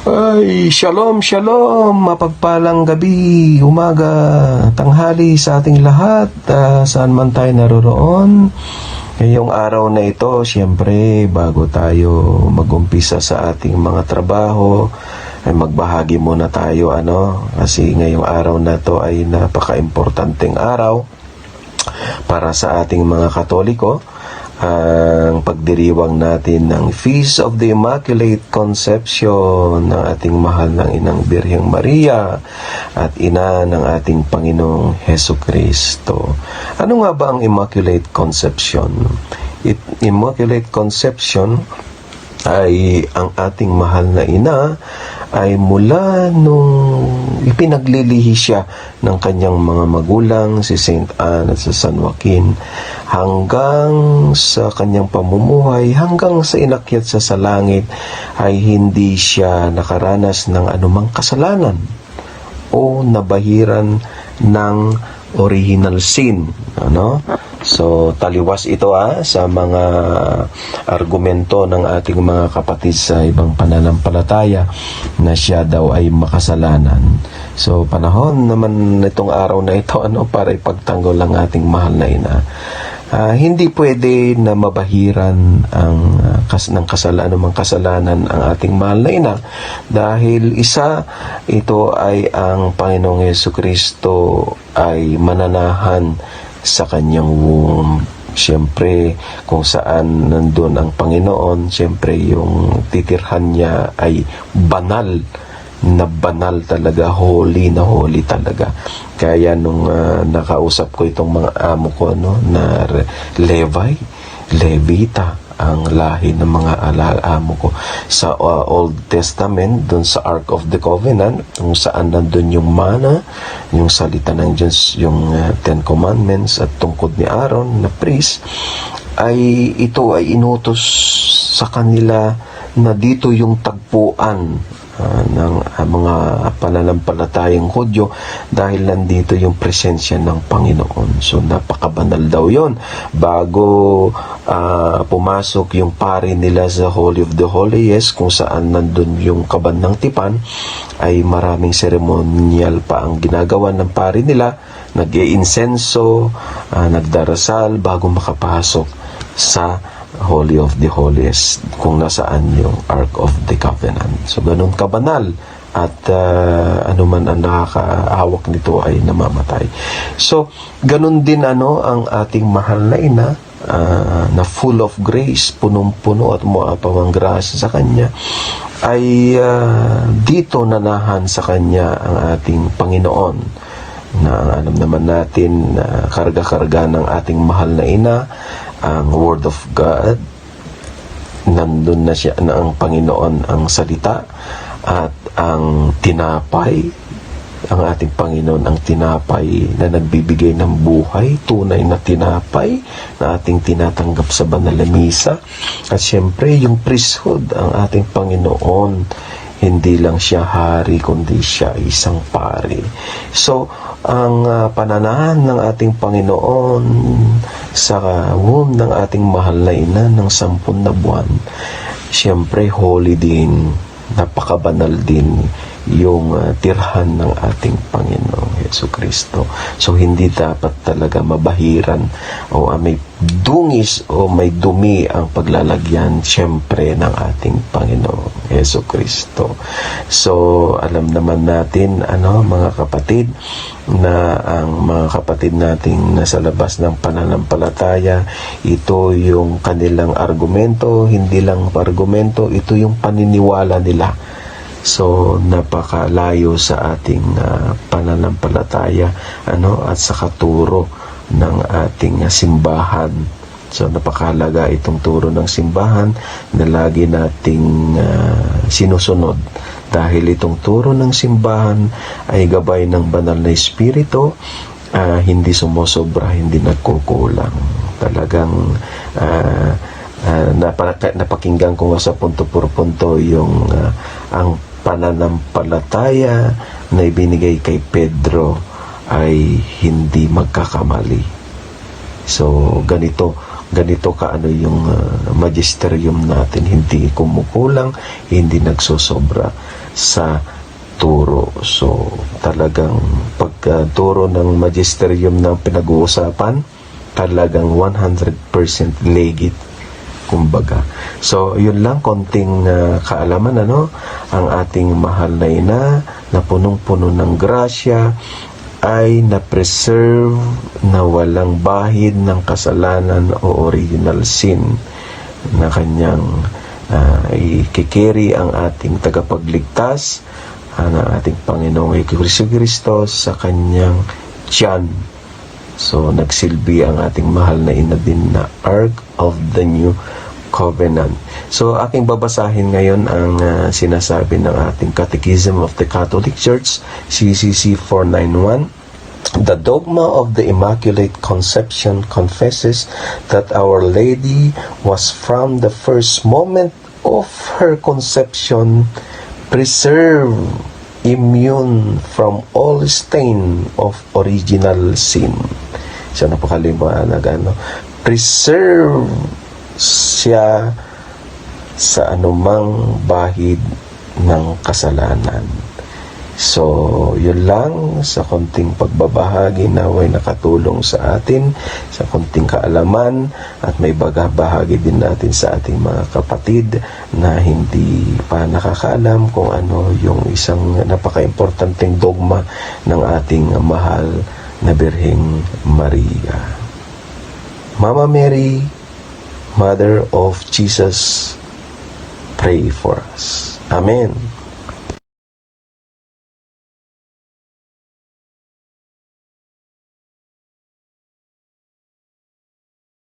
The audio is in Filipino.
Ay, shalom, shalom, mapagpalang gabi, umaga, tanghali sa ating lahat, saan man tayo naroroon. Ngayong araw na ito, siyempre, bago tayo mag-umpisa sa ating mga trabaho, ay magbahagi muna tayo, kasi ngayong araw na to ay napaka-importanteng araw para sa ating mga Katoliko. Ang pagdiriwang natin ng Feast of the Immaculate Conception ng ating mahal ng Inang Birheng Maria at ina ng ating Panginoong Hesus Kristo. Ano nga ba ang Immaculate Conception? Immaculate Conception ay ang ating mahal na ina ay mula nung ipinaglilihi siya ng kanyang mga magulang, si Saint Anne at si San Joaquin, hanggang sa kanyang pamumuhay, hanggang sa inakyat sa langit, ay hindi siya nakaranas ng anumang kasalanan o nabahiran ng original sin. So, taliwas ito sa mga argumento ng ating mga kapatid sa ibang pananampalataya na siya daw ay makasalanan. So, panahon naman itong araw na ito para ipagtanggol ang ating mahal na ina. Hindi pwede na mabahiran ng anumang kasalanan ang ating mahal na ina, dahil ito ay ang Panginoong Hesus Kristo ay mananahan sa kanyang womb. Siyempre, kung saan nandun ang Panginoon, siyempre yung titirhan niya ay banal talaga, holy na holy talaga. Kaya nung nakausap ko itong mga amo ko na Levita, ang lahi ng mga amo ko sa Old Testament, dun sa Ark of the Covenant, kung saan nandun yung mana, yung salita ng Diyos, yung Ten Commandments at tungkod ni Aaron na priest, ay ito ay inutos sa kanila na dito yung tagpuan ng mga pananampalatayang Hudyo, dahil nandito yung presensya ng Panginoon. So napakabanal daw yon. Bago pumasok yung pari nila sa Holy of the Holiest, kung saan nandun yung kaban ng tipan, ay maraming seremonyal pa ang ginagawa ng pari nila. Nag-iinsenso, nagdarasal bago makapasok sa Holy of the Holiest, kung nasaan yung Ark of the Covenant. So, ganun kabanal, at anuman ang nakakahawak nito ay namamatay. So, ganun din ang ating mahal na ina, na full of grace, punong-puno at muapawang grasya sa kanya, ay dito nanahan sa kanya ang ating Panginoon, na alam naman natin na karga-karga ng ating mahal na ina ang Word of God. Nandun na siya, na ang Panginoon ang salita, at ang tinapay, ang ating Panginoon ang tinapay na nagbibigay ng buhay, tunay na tinapay na ating tinatanggap sa banal na misa. At syempre yung priesthood, ang ating Panginoon, hindi lang siya hari, kundi siya isang pari. So, ang pananahan ng ating Panginoon sa womb ng ating mahal na ina ng 10 na buwan, siyempre holy din, napakabanal din yung tirhan ng ating Panginoong Hesus Kristo. So, hindi dapat talaga mabahiran o may dungis o may dumi ang paglalagyan siyempre ng ating Panginoong Hesus Kristo. So, alam naman natin, mga kapatid, na ang mga kapatid nating nasa labas ng pananampalataya, ito yung kanilang argumento, hindi lang argumento, ito yung paniniwala nila. So, napakalayo sa ating pananampalataya at sa katuro ng ating simbahan. So, napakahalaga itong turo ng simbahan na lagi nating sinusunod, dahil itong turo ng simbahan ay gabay ng banal na espiritu, hindi sumusobra, hindi nagkukulang. Talagang napakinggan ko nga sa punto por punto yung ang pananampalataya na ibinigay kay Pedro ay hindi magkakamali. So, ganito ganito kaano yung magisterium natin, hindi kumukulang, hindi nagsosobra sa turo. So talagang pagturo ng magisterium na pinag-uusapan, talagang 100% legit, kumbaga. So yun lang, konting kaalaman ang ating mahal na ina na punong-puno ng grasya ay na-preserve na walang bahid ng kasalanan o original sin, na kanyang ikikiri ang ating tagapagligtas, ang ating Panginoong Jesucristo sa kanyang tiyan. So nagsilbi ang ating mahal na ina din na Ark of the New Covenant. So aking babasahin ngayon ang sinasabi ng ating Catechism of the Catholic Church, CCC 491. The dogma of the Immaculate Conception confesses that Our Lady was from the first moment of her conception preserved, immune from all stain of original sin. So napakaliwanag, preserve siya sa anumang bahid ng kasalanan. So yun lang, sa konting pagbabahagi naway nakatulong sa atin, sa konting kaalaman, at may bahagi din natin sa ating mga kapatid na hindi pa nakakaalam kung ano yung isang napaka-importanteng dogma ng ating mahal na Birheng Maria. Mama Mary, Mother of Jesus, pray for us. Amen.